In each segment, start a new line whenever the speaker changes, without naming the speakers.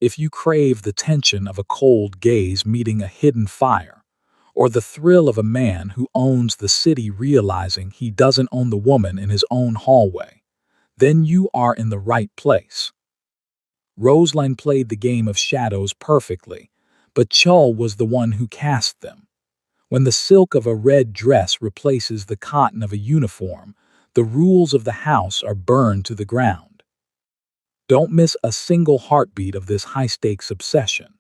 if you crave the tension of a cold gaze meeting a hidden fire, or the thrill of a man who owns the city realizing he doesn't own the woman in his own hallway, then you are in the right place. Roseline played the game of shadows perfectly, but Chul was the one who cast them. When the silk of a red dress replaces the cotton of a uniform, the rules of the house are burned to the ground. Don't miss a single heartbeat of this high-stakes obsession.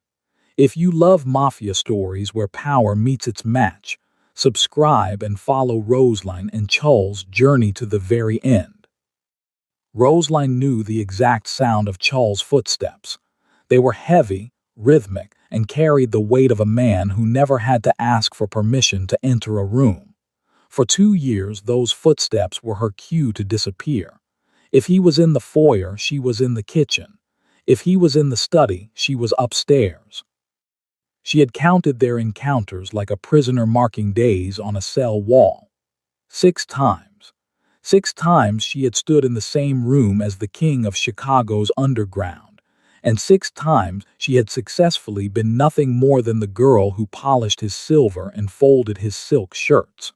If you love Mafia stories where power meets its match, subscribe and follow Roseline and Chul's journey to the very end. Roseline knew the exact sound of Chul's footsteps. They were heavy, rhythmic, and carried the weight of a man who never had to ask for permission to enter a room. For 2 years, those footsteps were her cue to disappear. If he was in the foyer, she was in the kitchen. If he was in the study, she was upstairs. She had counted their encounters like a prisoner marking days on a cell wall. 6 times. 6 times she had stood in the same room as the king of Chicago's underground, and 6 times she had successfully been nothing more than the girl who polished his silver and folded his silk shirts.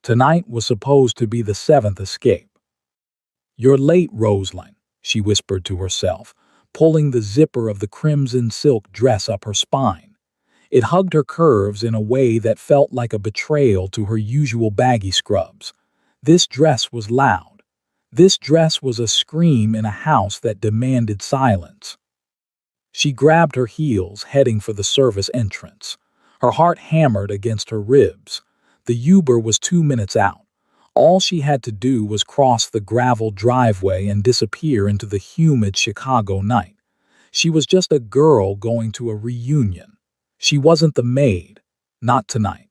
Tonight was supposed to be the 7th escape. "You're late, Roseline," she whispered to herself, pulling the zipper of the crimson silk dress up her spine. It hugged her curves in a way that felt like a betrayal to her usual baggy scrubs. This dress was loud. This dress was a scream in a house that demanded silence. She grabbed her heels, heading for the service entrance. Her heart hammered against her ribs. The Uber was 2 minutes out. All she had to do was cross the gravel driveway and disappear into the humid Chicago night. She was just a girl going to a reunion. She wasn't the maid. Not tonight.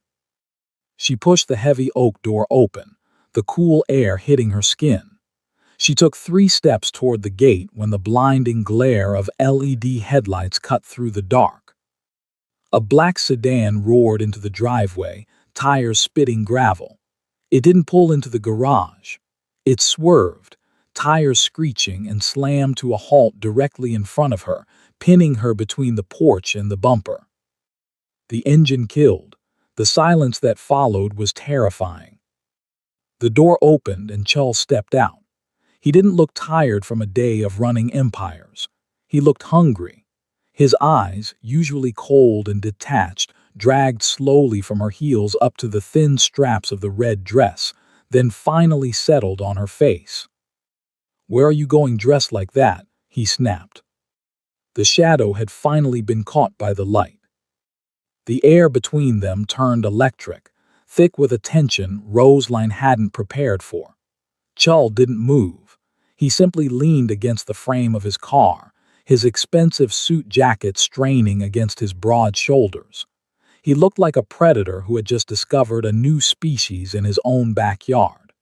She pushed the heavy oak door open, the cool air hitting her skin. She took 3 steps toward the gate when the blinding glare of LED headlights cut through the dark. A black sedan roared into the driveway, tires spitting gravel. It didn't pull into the garage. It swerved, tires screeching, and slammed to a halt directly in front of her, pinning her between the porch and the bumper. The engine killed. The silence that followed was terrifying. The door opened and Chul stepped out. He didn't look tired from a day of running empires. He looked hungry. His eyes, usually cold and detached, dragged slowly from her heels up to the thin straps of the red dress, then finally settled on her face. "Where are you going dressed like that?" he snapped. The shadow had finally been caught by the light. The air between them turned electric, thick with a tension Roseline hadn't prepared for. Chul didn't move. He simply leaned against the frame of his car, his expensive suit jacket straining against his broad shoulders. He looked like a predator who had just discovered a new species in his own backyard.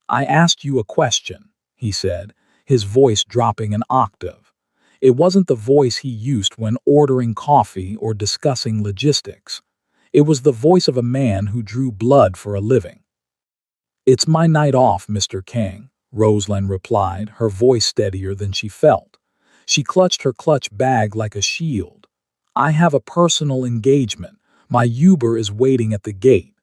"I asked you a question," he said, his voice dropping an octave. It wasn't the voice he used when ordering coffee or discussing logistics. It was the voice of a man who drew blood for a living. "It's my night off, Mr. King," Roseline replied, her voice steadier than she felt. She clutched her clutch bag like a shield. "I have a personal engagement. My Uber is waiting at the gate."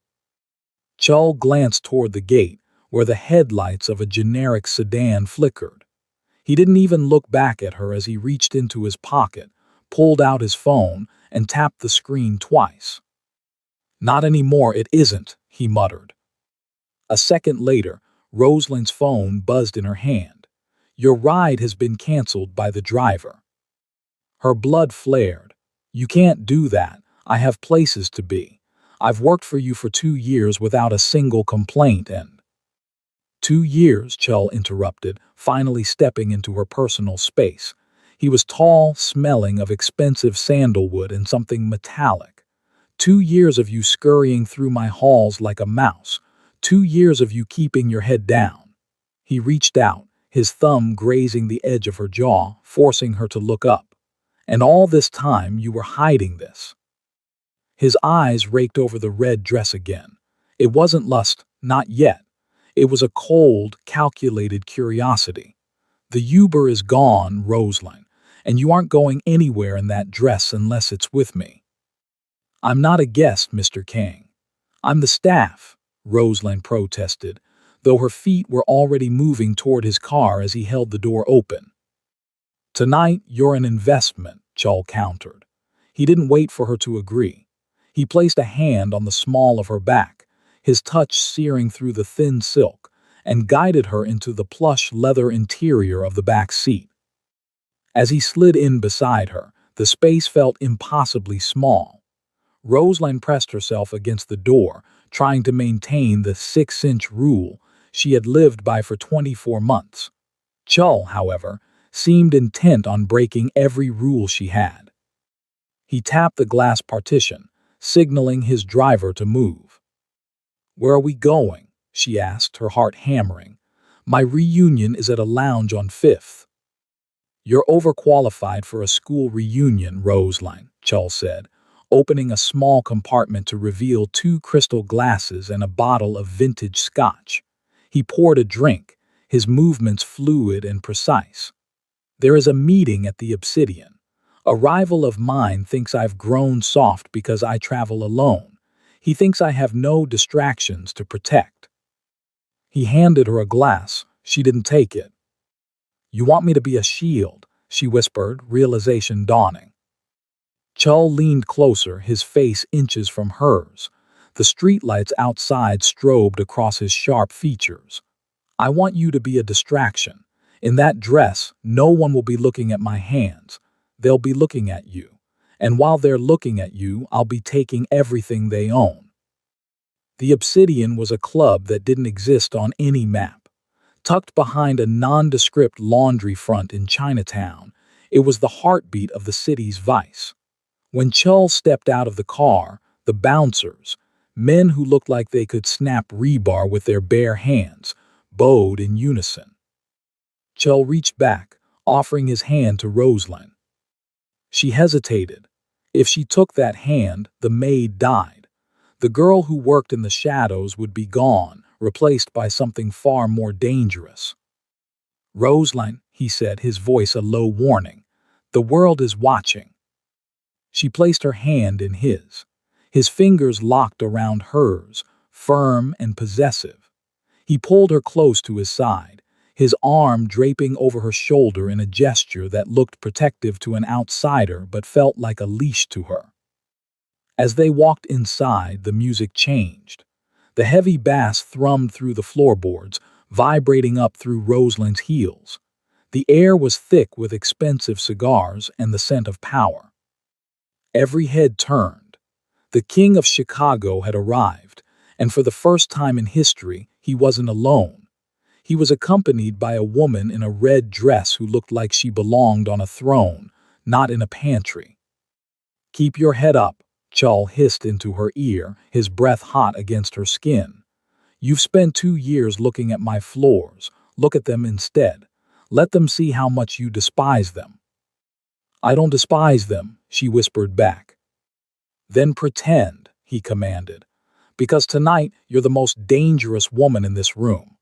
Chul glanced toward the gate, where the headlights of a generic sedan flickered. He didn't even look back at her as he reached into his pocket, pulled out his phone, and tapped the screen twice. "Not anymore, it isn't," he muttered. A second later, Rosaline's phone buzzed in her hand. "Your ride has been canceled by the driver." Her blood flared. "You can't do that. I have places to be. I've worked for you for 2 years without a single complaint and—" "2 years," Chul interrupted, finally stepping into her personal space. He was tall, smelling of expensive sandalwood and something metallic. "2 years of you scurrying through my halls like a mouse. 2 years of you keeping your head down." He reached out, his thumb grazing the edge of her jaw, forcing her to look up. "And all this time you were hiding this." His eyes raked over the red dress again. It wasn't lust, not yet. It was a cold, calculated curiosity. "The Uber is gone, Roseline, and you aren't going anywhere in that dress unless it's with me." "I'm not a guest, Mr. Kang. I'm the staff," Rosalind protested, though her feet were already moving toward his car as he held the door open. "Tonight, you're an investment," Chul countered. He didn't wait for her to agree. He placed a hand on the small of her back, his touch searing through the thin silk, and guided her into the plush leather interior of the back seat. As he slid in beside her, the space felt impossibly small. Rosalind pressed herself against the door, trying to maintain the 6-inch rule she had lived by for 24 months. Chul, however, seemed intent on breaking every rule she had. He tapped the glass partition, signaling his driver to move. "Where are we going?" she asked, her heart hammering. "My reunion is at a lounge on 5th. "You're overqualified for a school reunion, Rosalind," Chul said, opening a small compartment to reveal 2 crystal glasses and a bottle of vintage scotch. He poured a drink, his movements fluid and precise. "There is a meeting at the Obsidian. A rival of mine thinks I've grown soft because I travel alone. He thinks I have no distractions to protect." He handed her a glass. She didn't take it. "You want me to be a shield," she whispered, realization dawning. Chul leaned closer, his face inches from hers. The streetlights outside strobed across his sharp features. "I want you to be a distraction. In that dress, no one will be looking at my hands. They'll be looking at you. And while they're looking at you, I'll be taking everything they own." The Obsidian was a club that didn't exist on any map. Tucked behind a nondescript laundry front in Chinatown, it was the heartbeat of the city's vice. When Chul stepped out of the car, the bouncers, men who looked like they could snap rebar with their bare hands, bowed in unison. Chul reached back, offering his hand to Rosalind. She hesitated. If she took that hand, the maid died. The girl who worked in the shadows would be gone, replaced by something far more dangerous. "Rosalind," he said, his voice a low warning, "the world is watching." She placed her hand in his. His fingers locked around hers, firm and possessive. He pulled her close to his side, his arm draping over her shoulder in a gesture that looked protective to an outsider but felt like a leash to her. As they walked inside, the music changed. The heavy bass thrummed through the floorboards, vibrating up through Rosalind's heels. The air was thick with expensive cigars and the scent of power. Every head turned. The King of Chicago had arrived, and for the first time in history, he wasn't alone. He was accompanied by a woman in a red dress who looked like she belonged on a throne, not in a pantry. "Keep your head up," Chul hissed into her ear, his breath hot against her skin. "You've spent 2 years looking at my floors. Look at them instead. Let them see how much you despise them." "I don't despise them," she whispered back. "Then pretend," he commanded, "because tonight you're the most dangerous woman in this room."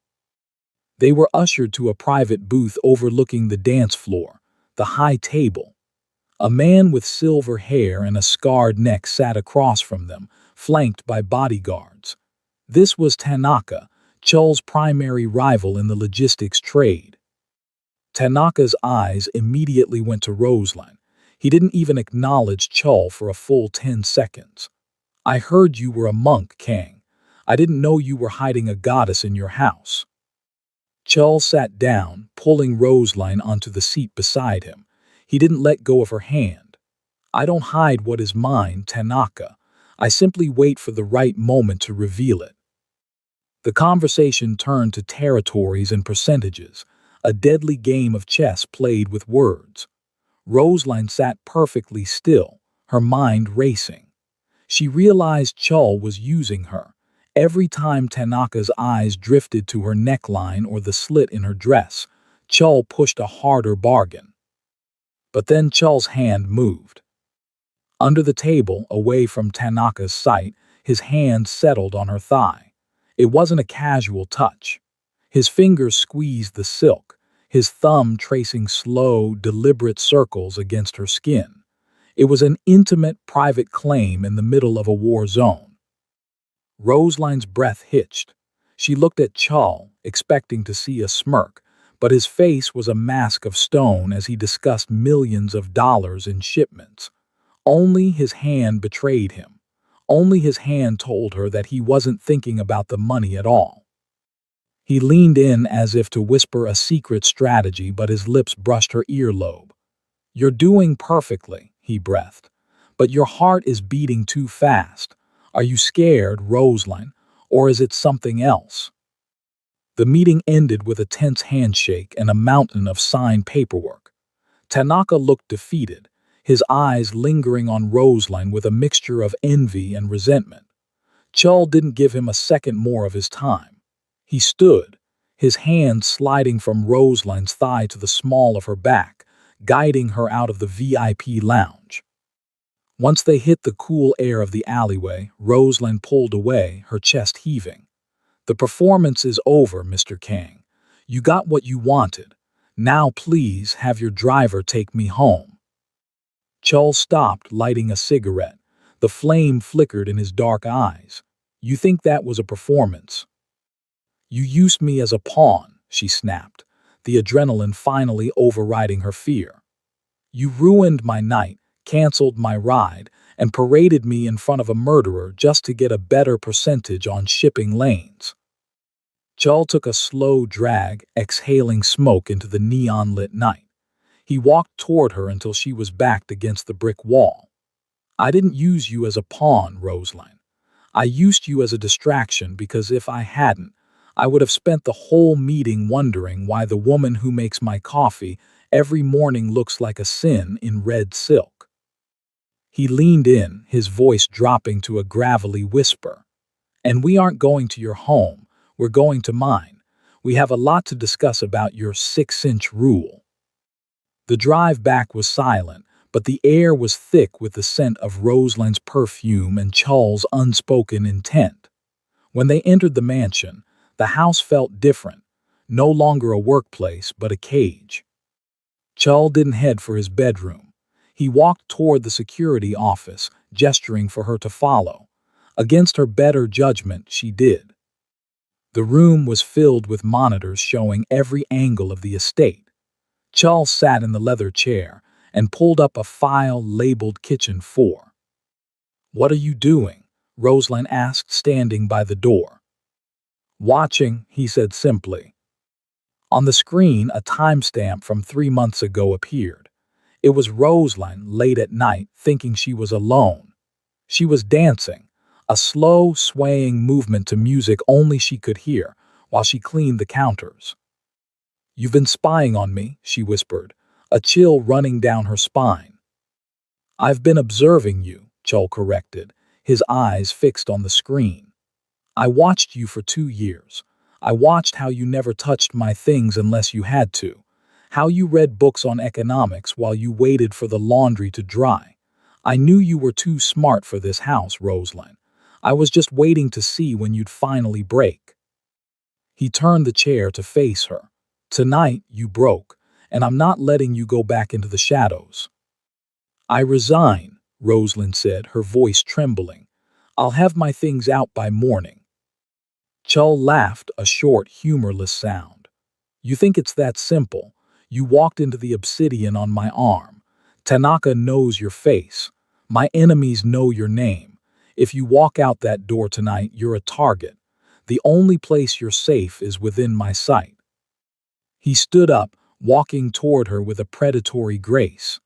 They were ushered to a private booth overlooking the dance floor, the high table. A man with silver hair and a scarred neck sat across from them, flanked by bodyguards. This was Tanaka, Chul's primary rival in the logistics trade. Tanaka's eyes immediately went to Rosalind. He didn't even acknowledge Chul for a full 10 seconds. "I heard you were a monk, Kang. I didn't know you were hiding a goddess in your house." Chul sat down, pulling Rosalind onto the seat beside him. He didn't let go of her hand. "I don't hide what is mine, Tanaka. I simply wait for the right moment to reveal it." The conversation turned to territories and percentages, a deadly game of chess played with words. Rosalind sat perfectly still, her mind racing. She realized Chul was using her. Every time Tanaka's eyes drifted to her neckline or the slit in her dress, Chul pushed a harder bargain. But then Chul's hand moved. Under the table, away from Tanaka's sight, his hand settled on her thigh. It wasn't a casual touch. His fingers squeezed the silk, his thumb tracing slow, deliberate circles against her skin. It was an intimate, private claim in the middle of a war zone. Rosaline's breath hitched. She looked at Chal, expecting to see a smirk, but his face was a mask of stone as he discussed millions of dollars in shipments. Only his hand betrayed him. Only his hand told her that he wasn't thinking about the money at all. He leaned in as if to whisper a secret strategy, but his lips brushed her earlobe. "You're doing perfectly," he breathed. "But your heart is beating too fast. Are you scared, Rosaline, or is it something else?" The meeting ended with a tense handshake and a mountain of signed paperwork. Tanaka looked defeated, his eyes lingering on Rosaline with a mixture of envy and resentment. Chul didn't give him a second more of his time. He stood, his hand sliding from Rosaline's thigh to the small of her back, guiding her out of the VIP lounge. Once they hit the cool air of the alleyway, Rosaline pulled away, her chest heaving. "The performance is over, Mr. Kang. You got what you wanted. Now please have your driver take me home." Chul stopped, lighting a cigarette. The flame flickered in his dark eyes. "You think that was a performance?" "You used me as a pawn," she snapped, the adrenaline finally overriding her fear. "You ruined my night, canceled my ride, and paraded me in front of a murderer just to get a better percentage on shipping lanes." Chul took a slow drag, exhaling smoke into the neon-lit night. He walked toward her until she was backed against the brick wall. "I didn't use you as a pawn, Rosaline. I used you as a distraction because if I hadn't, I would have spent the whole meeting wondering why the woman who makes my coffee every morning looks like a sin in red silk." He leaned in, his voice dropping to a gravelly whisper. "And we aren't going to your home, we're going to mine. We have a lot to discuss about your 6-inch rule." The drive back was silent, but the air was thick with the scent of Rosaline's perfume and Chul's unspoken intent. When they entered the mansion, the house felt different, no longer a workplace but a cage. Chul didn't head for his bedroom. He walked toward the security office, gesturing for her to follow. Against her better judgment, she did. The room was filled with monitors showing every angle of the estate. Chul sat in the leather chair and pulled up a file labeled Kitchen 4. "What are you doing?" Rosalind asked, standing by the door. "Watching," he said simply. On the screen, a timestamp from 3 months ago appeared. It was Rosalind, late at night, thinking she was alone. She was dancing, a slow, swaying movement to music only she could hear, while she cleaned the counters. "You've been spying on me," she whispered, a chill running down her spine. "I've been observing you," Chul corrected, his eyes fixed on the screen. "I watched you for 2 years. I watched how you never touched my things unless you had to. How you read books on economics while you waited for the laundry to dry. I knew you were too smart for this house, Rosalind. I was just waiting to see when you'd finally break." He turned the chair to face her. "Tonight, you broke, and I'm not letting you go back into the shadows." "I resign," Rosalind said, her voice trembling. "I'll have my things out by morning." Chul laughed, a short, humorless sound. "You think it's that simple? You walked into the obsidian on my arm. Tanaka knows your face. My enemies know your name. If you walk out that door tonight, you're a target. The only place you're safe is within my sight." He stood up, walking toward her with a predatory grace.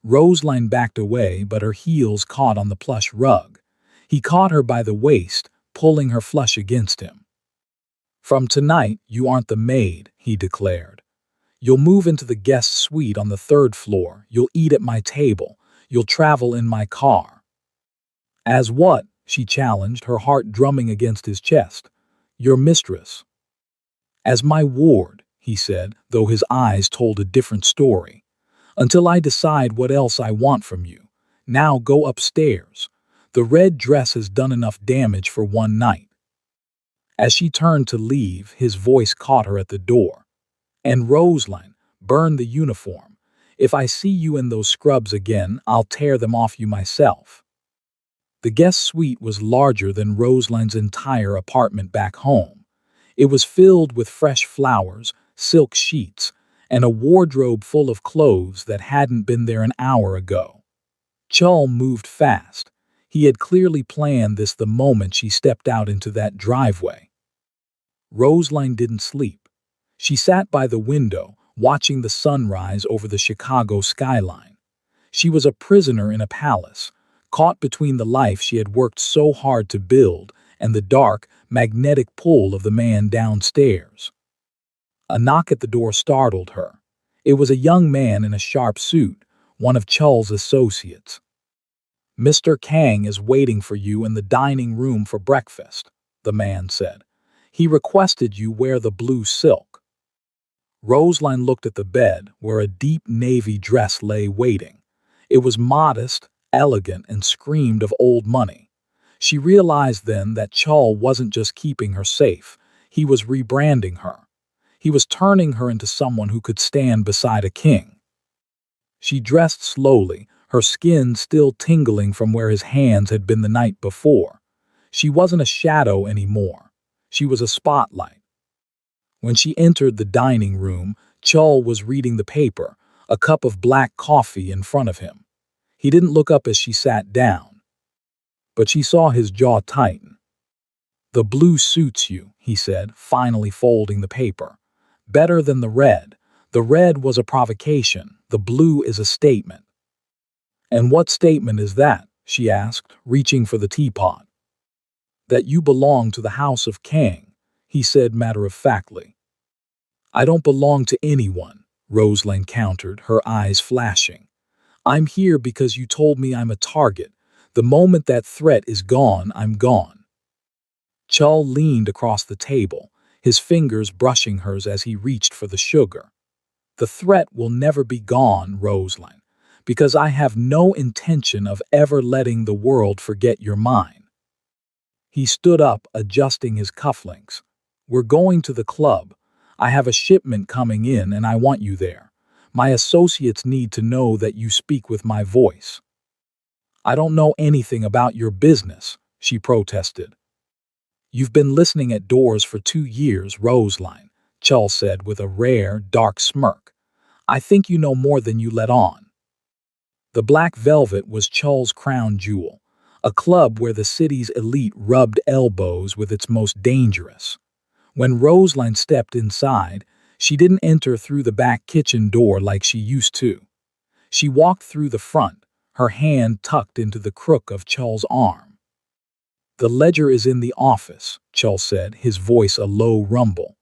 Rosaline backed away, but her heels caught on the plush rug. He caught her by the waist, pulling her flush against him. "From tonight, you aren't the maid," he declared. "You'll move into the guest suite on the 3rd floor. You'll eat at my table. You'll travel in my car." "As what?" she challenged, her heart drumming against his chest. "Your mistress." "As my ward," he said, though his eyes told a different story. "Until I decide what else I want from you. Now go upstairs. The red dress has done enough damage for one night." As she turned to leave, his voice caught her at the door. "And Rosaline, Burn the uniform. If I see you in those scrubs again, I'll tear them off you myself." The guest suite was larger than Rosaline's entire apartment back home. It was filled with fresh flowers, silk sheets, and a wardrobe full of clothes that hadn't been there an hour ago. Chul moved fast. He had clearly planned this the moment she stepped out into that driveway. Rosaline didn't sleep. She sat by the window, watching the sunrise over the Chicago skyline. She was a prisoner in a palace, caught between the life she had worked so hard to build and the dark, magnetic pull of the man downstairs. A knock at the door startled her. It was a young man in a sharp suit, one of Chul's associates. "Mr. Kang is waiting for you in the dining room for breakfast," the man said. "He requested you wear the blue silk." Rosaline looked at the bed, where a deep navy dress lay waiting. It was modest, elegant, and screamed of old money. She realized then that Chul wasn't just keeping her safe, he was rebranding her. He was turning her into someone who could stand beside a king. She dressed slowly, her skin still tingling from where his hands had been the night before. She wasn't a shadow anymore. She was a spotlight. When she entered the dining room, Chul was reading the paper, a cup of black coffee in front of him. He didn't look up as she sat down, but she saw his jaw tighten. "The blue suits you," he said, finally folding the paper. "Better than the red. The red was a provocation. The blue is a statement." "And what statement is that?" she asked, reaching for the teapot. "That you belong to the House of Kang," he said matter-of-factly. "I don't belong to anyone," Rosalind countered, her eyes flashing. "I'm here because you told me I'm a target. The moment that threat is gone, I'm gone." Chul leaned across the table, his fingers brushing hers as he reached for the sugar. "The threat will never be gone, Rosalind, because I have no intention of ever letting the world forget you're mine." He stood up, adjusting his cufflinks. "We're going to the club. I have a shipment coming in and I want you there. My associates need to know that you speak with my voice." "I don't know anything about your business," she protested. "You've been listening at doors for 2 years, Rosaline," Chul said with a rare, dark smirk. "I think you know more than you let on." The Black Velvet was Chul's crown jewel, a club where the city's elite rubbed elbows with its most dangerous. When Rosaline stepped inside, she didn't enter through the back kitchen door like she used to. She walked through the front, her hand tucked into the crook of Chul's arm. "The ledger is in the office," Chul said, his voice a low rumble.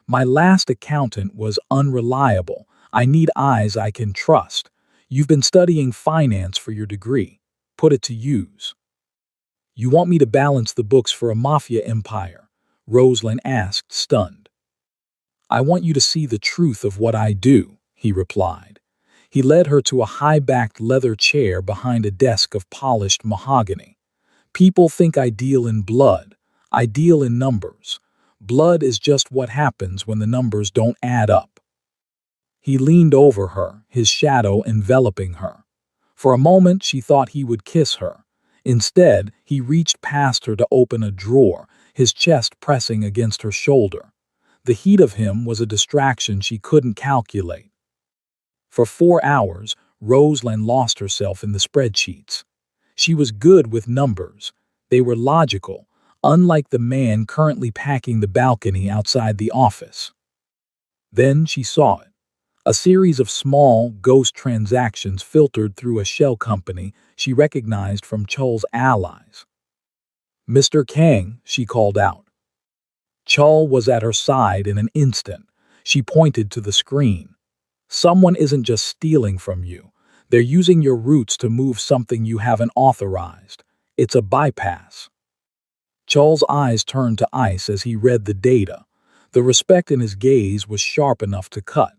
"My last accountant was unreliable. I need eyes I can trust. You've been studying finance for your degree. Put it to use." "You want me to balance the books for a mafia empire?" Rosalind asked, stunned. "I want you to see the truth of what I do," he replied. He led her to a high-backed leather chair behind a desk of polished mahogany. "People think I deal in blood. I deal in numbers. Blood is just what happens when the numbers don't add up." He leaned over her, his shadow enveloping her. For a moment she thought he would kiss her. Instead, he reached past her to open a drawer, his chest pressing against her shoulder. The heat of him was a distraction she couldn't calculate. For 4 hours, Rosalind lost herself in the spreadsheets. She was good with numbers. They were logical, unlike the man currently packing the balcony outside the office. Then she saw it. A series of small, ghost transactions filtered through a shell company she recognized from Chul's allies. "Mr. Kang," she called out. Chul was at her side in an instant. She pointed to the screen. "Someone isn't just stealing from you. They're using your roots to move something you haven't authorized. It's a bypass." Chul's eyes turned to ice as he read the data. The respect in his gaze was sharp enough to cut.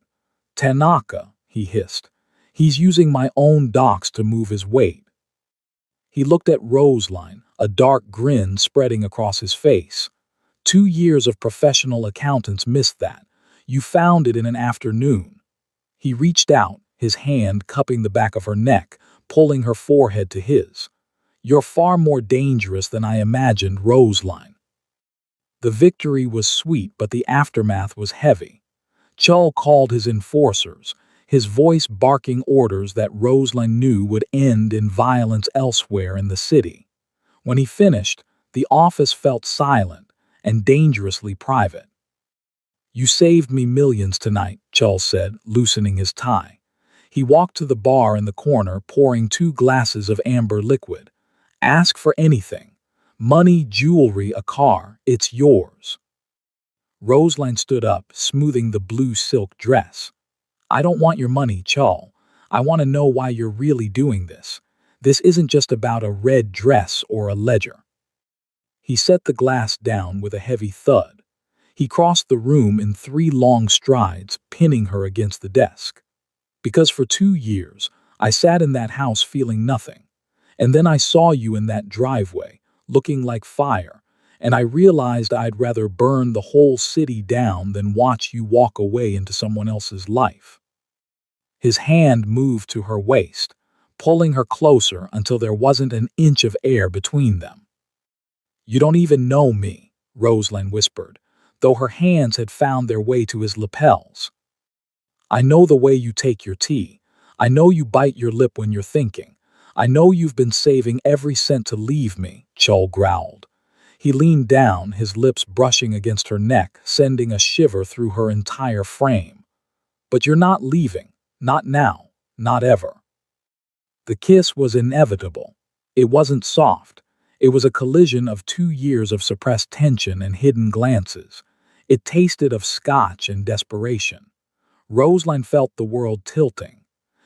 "Tanaka," he hissed. "He's using my own docs to move his weight." He looked at Rosaline, a dark grin spreading across his face. 2 years of professional accountants missed that. You found it in an afternoon." He reached out, his hand cupping the back of her neck, pulling her forehead to his. "You're far more dangerous than I imagined, Roseline." The victory was sweet, but the aftermath was heavy. Chul called his enforcers, his voice barking orders that Roseline knew would end in violence elsewhere in the city. When he finished, the office felt silent and dangerously private. "You saved me millions tonight," Chul said, loosening his tie. He walked to the bar in the corner, pouring 2 glasses of amber liquid. "Ask for anything. Money, jewelry, a car. It's yours." Roseline stood up, smoothing the blue silk dress. "I don't want your money, Chul. I want to know why you're really doing this. This isn't just about a red dress or a ledger." He set the glass down with a heavy thud. He crossed the room in 3 long strides, pinning her against the desk. "Because for 2 years, I sat in that house feeling nothing. And then I saw you in that driveway, looking like fire, and I realized I'd rather burn the whole city down than watch you walk away into someone else's life." His hand moved to her waist, pulling her closer until there wasn't an inch of air between them. "You don't even know me," Roseline whispered, though her hands had found their way to his lapels. "I know the way you take your tea. I know you bite your lip when you're thinking. I know you've been saving every cent to leave me," Chul growled. He leaned down, his lips brushing against her neck, sending a shiver through her entire frame. "But you're not leaving. Not now. Not ever." The kiss was inevitable. It wasn't soft. It was a collision of 2 years of suppressed tension and hidden glances. It tasted of scotch and desperation. Roseline felt the world tilting.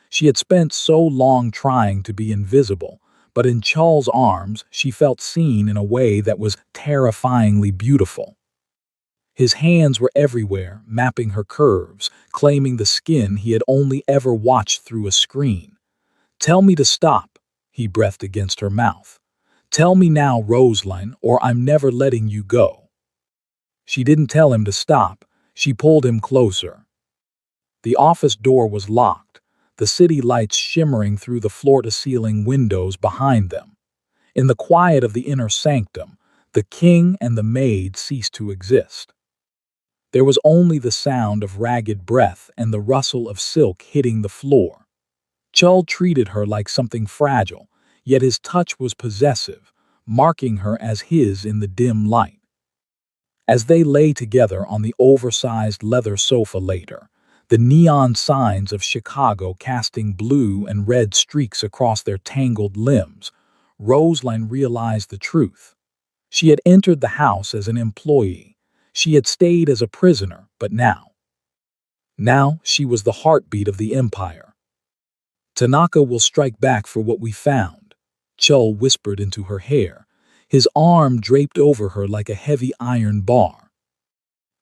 She had spent so long trying to be invisible, but in Chul's arms she felt seen in a way that was terrifyingly beautiful. His hands were everywhere, mapping her curves, claiming the skin he had only ever watched through a screen. "Tell me to stop," he breathed against her mouth. "Tell me now, Roseline, or I'm never letting you go." She didn't tell him to stop. She pulled him closer. The office door was locked, the city lights shimmering through the floor-to-ceiling windows behind them. In the quiet of the inner sanctum, the king and the maid ceased to exist. There was only the sound of ragged breath and the rustle of silk hitting the floor. Chul treated her like something fragile, yet his touch was possessive, marking her as his in the dim light. As they lay together on the oversized leather sofa later, the neon signs of Chicago casting blue and red streaks across their tangled limbs, Roseline realized the truth. She had entered the house as an employee. She had stayed as a prisoner, but now she was the heartbeat of the empire. "Tanaka will strike back for what we found," Chul whispered into her hair, his arm draped over her like a heavy iron bar.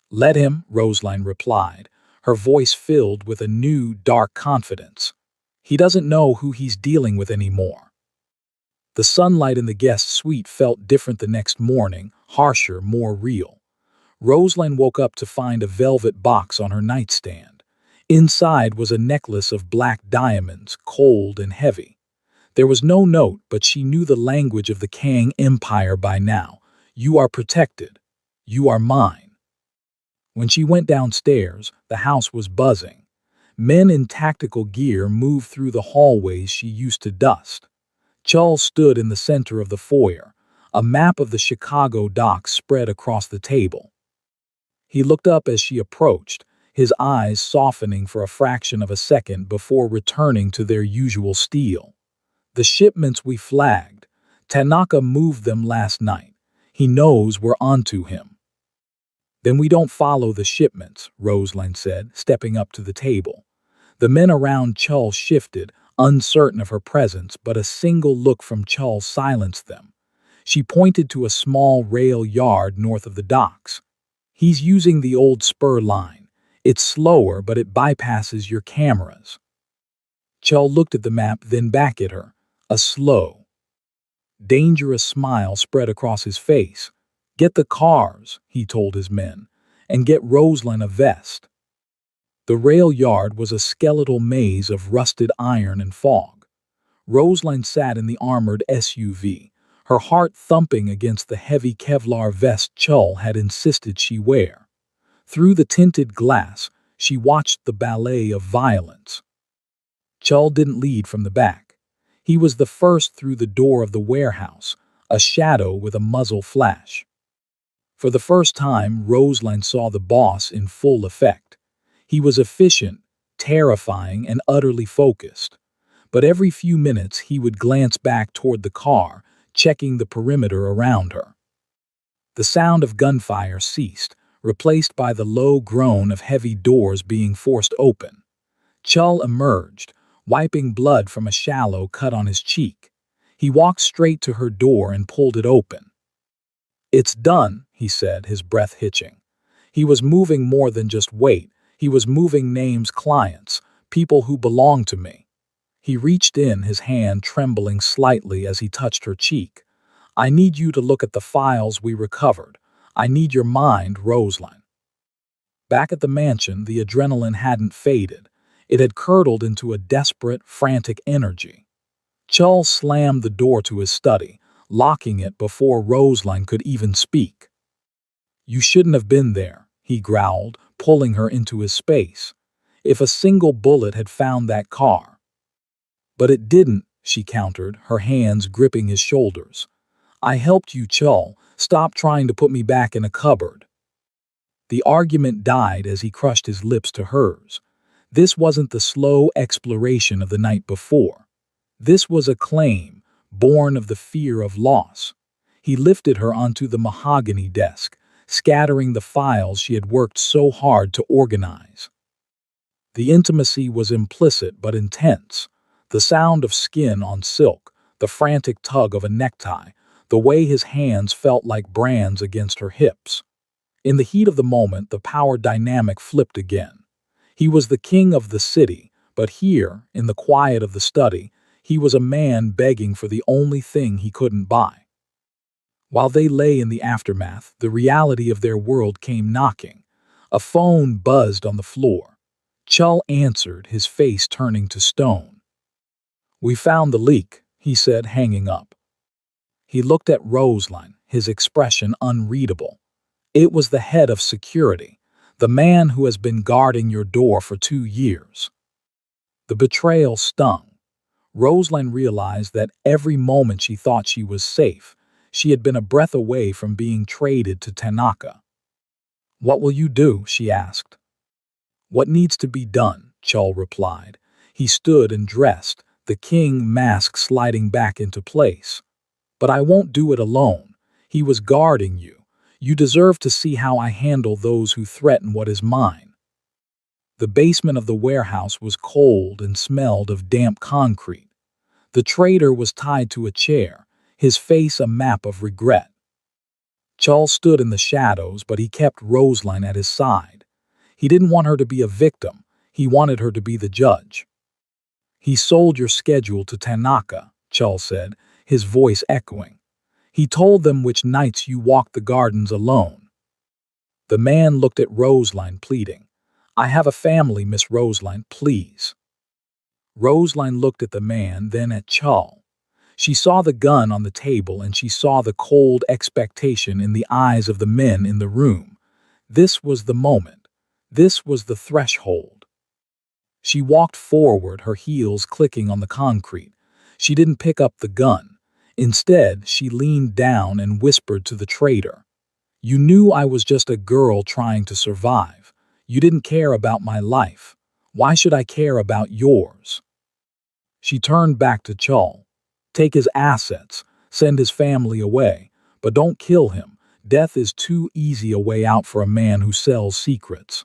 "Let him," Roseline replied, her voice filled with a new, dark confidence. "He doesn't know who he's dealing with anymore." The sunlight in the guest suite felt different the next morning, harsher, more real. Roseline woke up to find a velvet box on her nightstand. Inside was a necklace of black diamonds, cold and heavy. There was no note, but she knew the language of the Kang Empire by now. "You are protected. You are mine." When she went downstairs, the house was buzzing. Men in tactical gear moved through the hallways she used to dust. Chul stood in the center of the foyer, a map of the Chicago docks spread across the table. He looked up as she approached, his eyes softening for a fraction of a second before returning to their usual steel. "The shipments we flagged. Tanaka moved them last night. He knows we're onto him." "Then we don't follow the shipments," Roseline said, stepping up to the table. The men around Chul shifted, uncertain of her presence, but a single look from Chul silenced them. She pointed to a small rail yard north of the docks. "He's using the old spur line. It's slower, but it bypasses your cameras." Chul looked at the map, then back at her. A slow, dangerous smile spread across his face. "Get the cars," he told his men, "and get Roseline a vest." The rail yard was a skeletal maze of rusted iron and fog. Roseline sat in the armored SUV, her heart thumping against the heavy Kevlar vest Chull had insisted she wear. Through the tinted glass, she watched the ballet of violence. Chull didn't lead from the back. He was the first through the door of the warehouse, a shadow with a muzzle flash. For the first time, Roseline saw the boss in full effect. He was efficient, terrifying, and utterly focused. But every few minutes he would glance back toward the car, checking the perimeter around her. The sound of gunfire ceased, replaced by the low groan of heavy doors being forced open. Chull emerged, wiping blood from a shallow cut on his cheek. He walked straight to her door and pulled it open. "It's done," he said, his breath hitching. He was moving more than just weight. He was moving names, clients, people who belonged to me. He reached in, his hand trembling slightly as he touched her cheek. "I need you to look at the files we recovered. I need your mind, Roseline." Back at the mansion, the adrenaline hadn't faded. It had curdled into a desperate, frantic energy. Chull slammed the door to his study, locking it before Roseline could even speak. "You shouldn't have been there," he growled, pulling her into his space. "If a single bullet had found that car." "But it didn't," she countered, her hands gripping his shoulders. "I helped you, Chull. Stop trying to put me back in a cupboard." The argument died as he crushed his lips to hers. This wasn't the slow exploration of the night before. This was a claim, born of the fear of loss. He lifted her onto the mahogany desk, scattering the files she had worked so hard to organize. The intimacy was implicit but intense. The sound of skin on silk, the frantic tug of a necktie, the way his hands felt like brands against her hips. In the heat of the moment, the power dynamic flipped again. He was the king of the city, but here, in the quiet of the study, he was a man begging for the only thing he couldn't buy. While they lay in the aftermath, the reality of their world came knocking. A phone buzzed on the floor. Chull answered, his face turning to stone. "We found the leak," he said, hanging up. He looked at Roseline, his expression unreadable. It was the head of security, the man who has been guarding your door for 2 years. The betrayal stung. Roseline realized that every moment she thought she was safe, she had been a breath away from being traded to Tanaka. "What will you do?" she asked. "What needs to be done," Chull replied. He stood and dressed, the king mask sliding back into place. "But I won't do it alone. He was guarding you. You deserve to see how I handle those who threaten what is mine." The basement of the warehouse was cold and smelled of damp concrete. The trader was tied to a chair, his face a map of regret. Chull stood in the shadows, but he kept Roseline at his side. He didn't want her to be a victim. He wanted her to be the judge. "He sold your schedule to Tanaka," Chull said, his voice echoing. "He told them which nights you walked the gardens alone." The man looked at Roseline, pleading. "I have a family, Miss Roseline, please." Roseline looked at the man, then at Chull. She saw the gun on the table, and she saw the cold expectation in the eyes of the men in the room. This was the moment. This was the threshold. She walked forward, her heels clicking on the concrete. She didn't pick up the gun. Instead, she leaned down and whispered to the trader. "You knew I was just a girl trying to survive. You didn't care about my life. Why should I care about yours?" She turned back to Chull. "Take his assets, send his family away, but don't kill him. Death is too easy a way out for a man who sells secrets."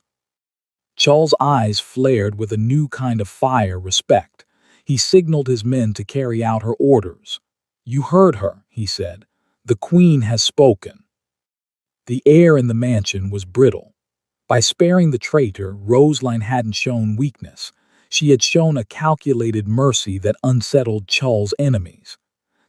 Chull's eyes flared with a new kind of fire, respect. He signaled his men to carry out her orders. "You heard her," he said. "The queen has spoken." The air in the mansion was brittle. By sparing the traitor, Roseline hadn't shown weakness. She had shown a calculated mercy that unsettled Chull's enemies.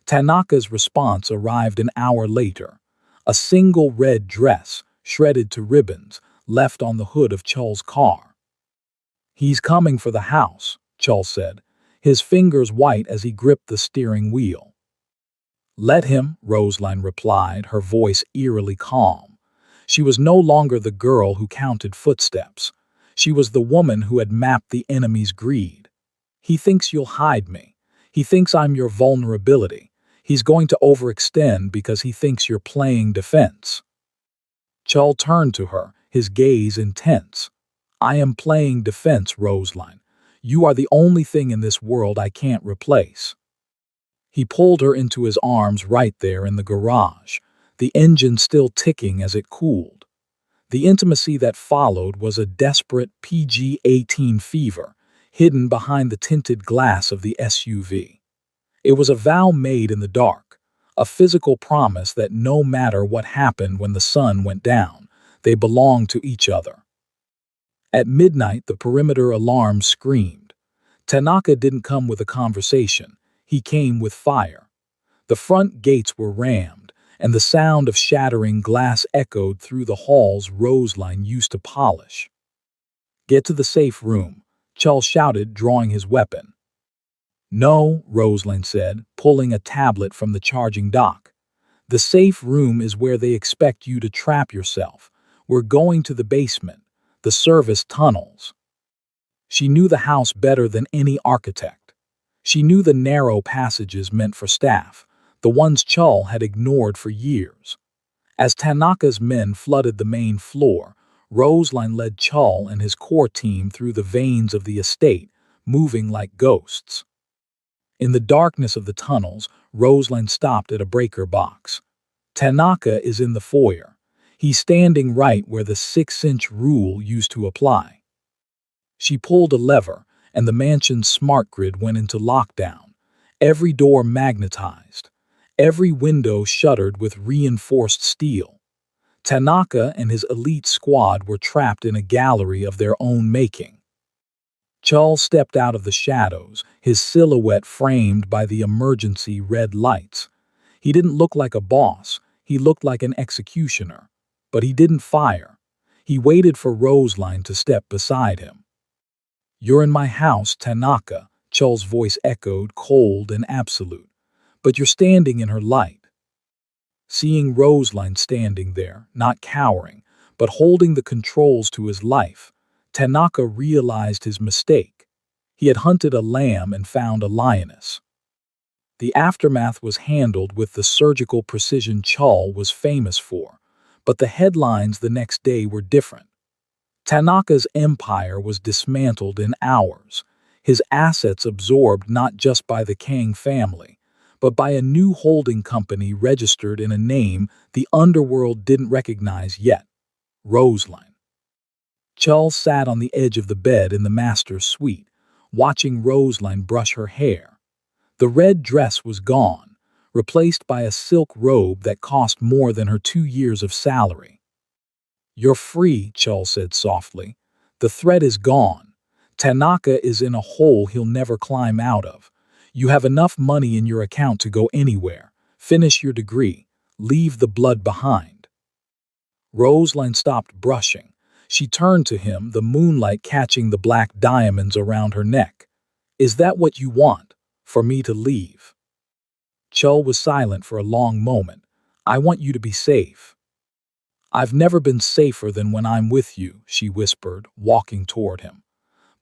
Tanaka's response arrived an hour later. A single red dress, shredded to ribbons, left on the hood of Chull's car. He's coming for the house, Chul said, his fingers white as he gripped the steering wheel. Let him, Roseline replied, her voice eerily calm. She was no longer the girl who counted footsteps. She was the woman who had mapped the enemy's greed. He thinks you'll hide me. He thinks I'm your vulnerability. He's going to overextend because he thinks you're playing defense. Chul turned to her, his gaze intense. I am playing defense, Roseline. You are the only thing in this world I can't replace. He pulled her into his arms right there in the garage, the engine still ticking as it cooled. The intimacy that followed was a desperate PG-18 fever, hidden behind the tinted glass of the SUV. It was a vow made in the dark, a physical promise that no matter what happened when the sun went down, they belonged to each other. At midnight, the perimeter alarm screamed. Tanaka didn't come with a conversation. He came with fire. The front gates were rammed, and the sound of shattering glass echoed through the halls Roseline used to polish. Get to the safe room, Chul shouted, drawing his weapon. No, Roseline said, pulling a tablet from the charging dock. The safe room is where they expect you to trap yourself. We're going to the basement, the service tunnels. She knew the house better than any architect. She knew the narrow passages meant for staff, the ones Chul had ignored for years. As Tanaka's men flooded the main floor, Roseline led Chul and his core team through the veins of the estate, moving like ghosts. In the darkness of the tunnels, Roseline stopped at a breaker box. Tanaka is in the foyer. He's standing right where the 6-inch rule used to apply. She pulled a lever, and the mansion's smart grid went into lockdown. Every door magnetized. Every window shuttered with reinforced steel. Tanaka and his elite squad were trapped in a gallery of their own making. Chul stepped out of the shadows, his silhouette framed by the emergency red lights. He didn't look like a boss, he looked like an executioner. But he didn't fire. He waited for Roseline to step beside him. You're in my house, Tanaka, Chul's voice echoed, cold and absolute. But you're standing in her light. Seeing Roseline standing there, not cowering, but holding the controls to his life, Tanaka realized his mistake. He had hunted a lamb and found a lioness. The aftermath was handled with the surgical precision Chul was famous for, but the headlines the next day were different. Tanaka's empire was dismantled in hours, his assets absorbed not just by the Kang family, but by a new holding company registered in a name the underworld didn't recognize yet, Roseline. Chul sat on the edge of the bed in the master's suite, watching Roseline brush her hair. The red dress was gone, replaced by a silk robe that cost more than her 2 years of salary. You're free, Chul said softly. The threat is gone. Tanaka is in a hole he'll never climb out of. You have enough money in your account to go anywhere. Finish your degree. Leave the blood behind. Roseline stopped brushing. She turned to him, the moonlight catching the black diamonds around her neck. Is that what you want? For me to leave? Chul was silent for a long moment. I want you to be safe. I've never been safer than when I'm with you, she whispered, walking toward him.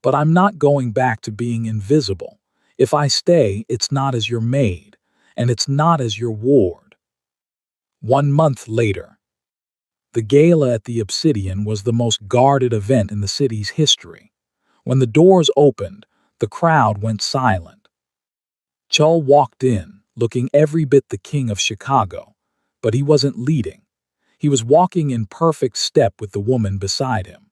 But I'm not going back to being invisible. If I stay, it's not as your maid, and it's not as your ward. 1 month later. The gala at the Obsidian was the most guarded event in the city's history. When the doors opened, the crowd went silent. Chul walked in, looking every bit the king of Chicago, but he wasn't leading. He was walking in perfect step with the woman beside him.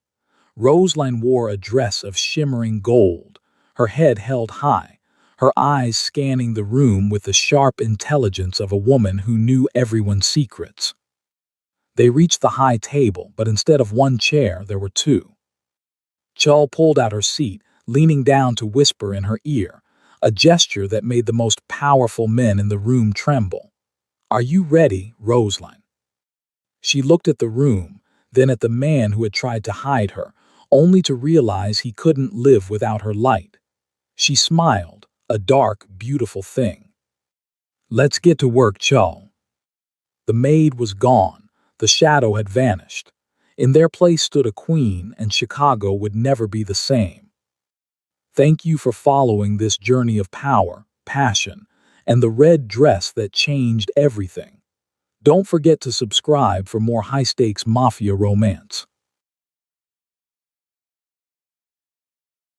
Roseline wore a dress of shimmering gold, her head held high, her eyes scanning the room with the sharp intelligence of a woman who knew everyone's secrets. They reached the high table, but instead of 1 chair, there were 2. Chul pulled out her seat, leaning down to whisper in her ear, a gesture that made the most powerful men in the room tremble. Are you ready, Roseline? She looked at the room, then at the man who had tried to hide her, only to realize he couldn't live without her light. She smiled, a dark, beautiful thing. Let's get to work, Cho. The maid was gone. The shadow had vanished. In their place stood a queen, and Chicago would never be the same. Thank you for following this journey of power, passion, and the red dress that changed everything. Don't forget to subscribe for more high-stakes mafia romance.